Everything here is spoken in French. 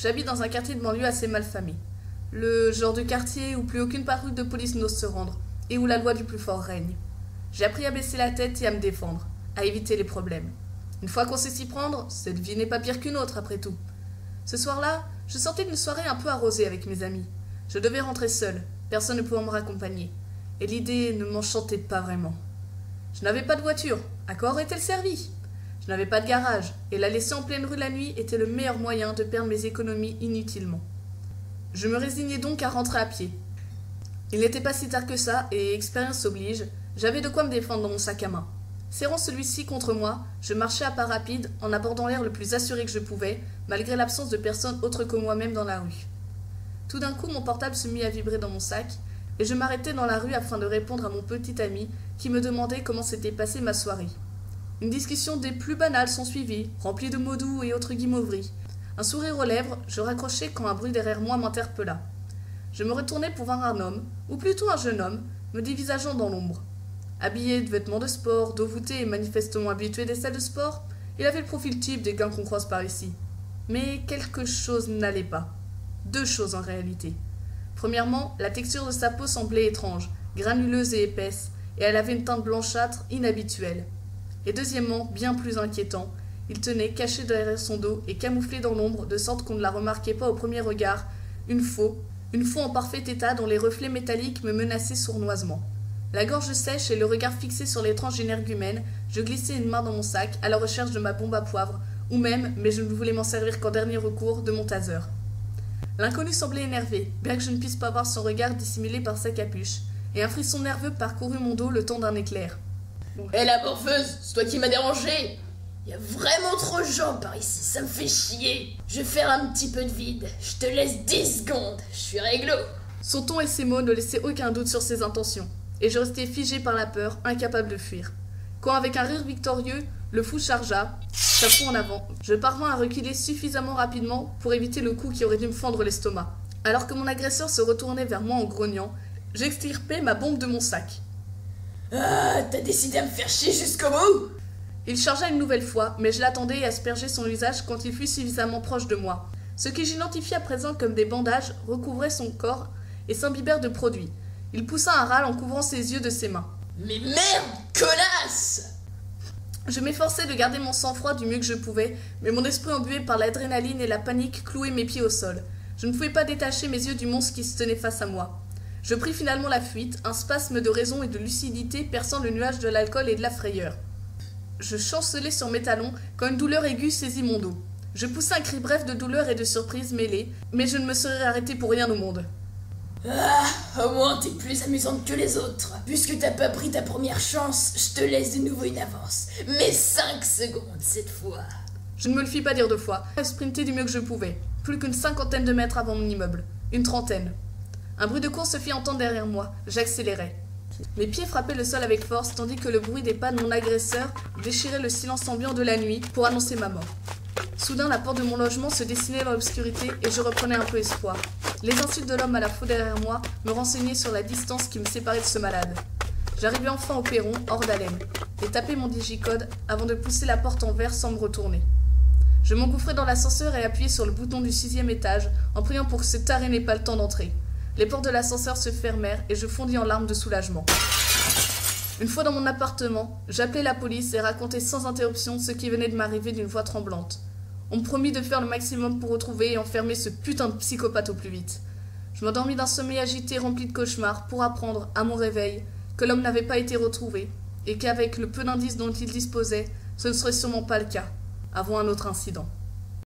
J'habite dans un quartier de banlieue assez malfamé. Le genre de quartier où plus aucune patrouille de police n'ose se rendre et où la loi du plus fort règne. J'ai appris à baisser la tête et à me défendre, à éviter les problèmes. Une fois qu'on sait s'y prendre, cette vie n'est pas pire qu'une autre après tout. Ce soir-là, je sortais d'une soirée un peu arrosée avec mes amis. Je devais rentrer seule, personne ne pouvait me raccompagner. Et l'idée ne m'enchantait pas vraiment. Je n'avais pas de voiture, à quoi aurait-elle servi ? Je n'avais pas de garage, et la laisser en pleine rue la nuit était le meilleur moyen de perdre mes économies inutilement. Je me résignai donc à rentrer à pied. Il n'était pas si tard que ça, et expérience oblige, j'avais de quoi me défendre dans mon sac à main. Serrant celui-ci contre moi, je marchais à pas rapide, en abordant l'air le plus assuré que je pouvais, malgré l'absence de personne autre que moi-même dans la rue. Tout d'un coup, mon portable se mit à vibrer dans mon sac, et je m'arrêtai dans la rue afin de répondre à mon petit ami qui me demandait comment s'était passée ma soirée. Une discussion des plus banales s'ensuivit, remplie de mots doux et autres guimauveries. Un sourire aux lèvres, je raccrochai quand un bruit derrière moi m'interpella. Je me retournai pour voir un homme, ou plutôt un jeune homme, me dévisageant dans l'ombre. Habillé de vêtements de sport, dos voûté et manifestement habitué des salles de sport, il avait le profil type des gars qu'on croise par ici. Mais quelque chose n'allait pas. Deux choses en réalité. Premièrement, la texture de sa peau semblait étrange, granuleuse et épaisse, et elle avait une teinte blanchâtre inhabituelle. Et deuxièmement, bien plus inquiétant, il tenait, caché derrière son dos et camouflé dans l'ombre, de sorte qu'on ne la remarquait pas au premier regard, une faux en parfait état dont les reflets métalliques me menaçaient sournoisement. La gorge sèche et le regard fixé sur l'étrange énergumène, je glissai une main dans mon sac à la recherche de ma bombe à poivre, ou même, mais je ne voulais m'en servir qu'en dernier recours, de mon taser. L'inconnu semblait énervé, bien que je ne puisse pas voir son regard dissimulé par sa capuche, et un frisson nerveux parcourut mon dos le temps d'un éclair. Hé la morpheuse, c'est toi qui m'as dérangé. Y a vraiment trop de gens par ici, ça me fait chier. Je vais faire un petit peu de vide, je te laisse 10 secondes, je suis réglo. Son ton et ses mots ne laissaient aucun doute sur ses intentions, et je restais figé par la peur, incapable de fuir. Quand, avec un rire victorieux, le fou chargea, chapeau en avant, je parvins à reculer suffisamment rapidement pour éviter le coup qui aurait dû me fendre l'estomac. Alors que mon agresseur se retournait vers moi en grognant, j'extirpai ma bombe de mon sac. Ah, t'as décidé à me faire chier jusqu'au bout? Il chargea une nouvelle fois, mais je l'attendais et aspergeai son visage quand il fut suffisamment proche de moi. Ce que j'identifiai à présent comme des bandages recouvrait son corps et s'imbibèrent de produits. Il poussa un râle en couvrant ses yeux de ses mains. Mais merde, connasse! Je m'efforçai de garder mon sang-froid du mieux que je pouvais, mais mon esprit embué par l'adrénaline et la panique clouait mes pieds au sol. Je ne pouvais pas détacher mes yeux du monstre qui se tenait face à moi. Je pris finalement la fuite, un spasme de raison et de lucidité perçant le nuage de l'alcool et de la frayeur. Je chancelai sur mes talons quand une douleur aiguë saisit mon dos. Je poussai un cri bref de douleur et de surprise mêlée, mais je ne me serais arrêté pour rien au monde. Ah, au moins t'es plus amusante que les autres. Puisque t'as pas pris ta première chance, je te laisse de nouveau une avance. Mais 5 secondes cette fois. Je ne me le fis pas dire deux fois. Je sprintai du mieux que je pouvais. Plus qu'une 50aine de mètres avant mon immeuble. Une 30aine. Un bruit de course se fit entendre derrière moi. J'accélérai. Mes pieds frappaient le sol avec force, tandis que le bruit des pas de mon agresseur déchirait le silence ambiant de la nuit pour annoncer ma mort. Soudain, la porte de mon logement se dessinait dans l'obscurité et je reprenais un peu espoir. Les insultes de l'homme à la faux derrière moi me renseignaient sur la distance qui me séparait de ce malade. J'arrivai enfin au perron, hors d'haleine, et tapai mon digicode avant de pousser la porte en verre sans me retourner. Je m'engouffrai dans l'ascenseur et appuyai sur le bouton du 6e étage en priant pour que ce taré n'ait pas le temps d'entrer. Les portes de l'ascenseur se fermèrent et je fondis en larmes de soulagement. Une fois dans mon appartement, j'appelai la police et racontai sans interruption ce qui venait de m'arriver d'une voix tremblante. On me promit de faire le maximum pour retrouver et enfermer ce putain de psychopathe au plus vite. Je m'endormis d'un sommeil agité rempli de cauchemars pour apprendre, à mon réveil, que l'homme n'avait pas été retrouvé et qu'avec le peu d'indices dont il disposait, ce ne serait sûrement pas le cas, avant un autre incident.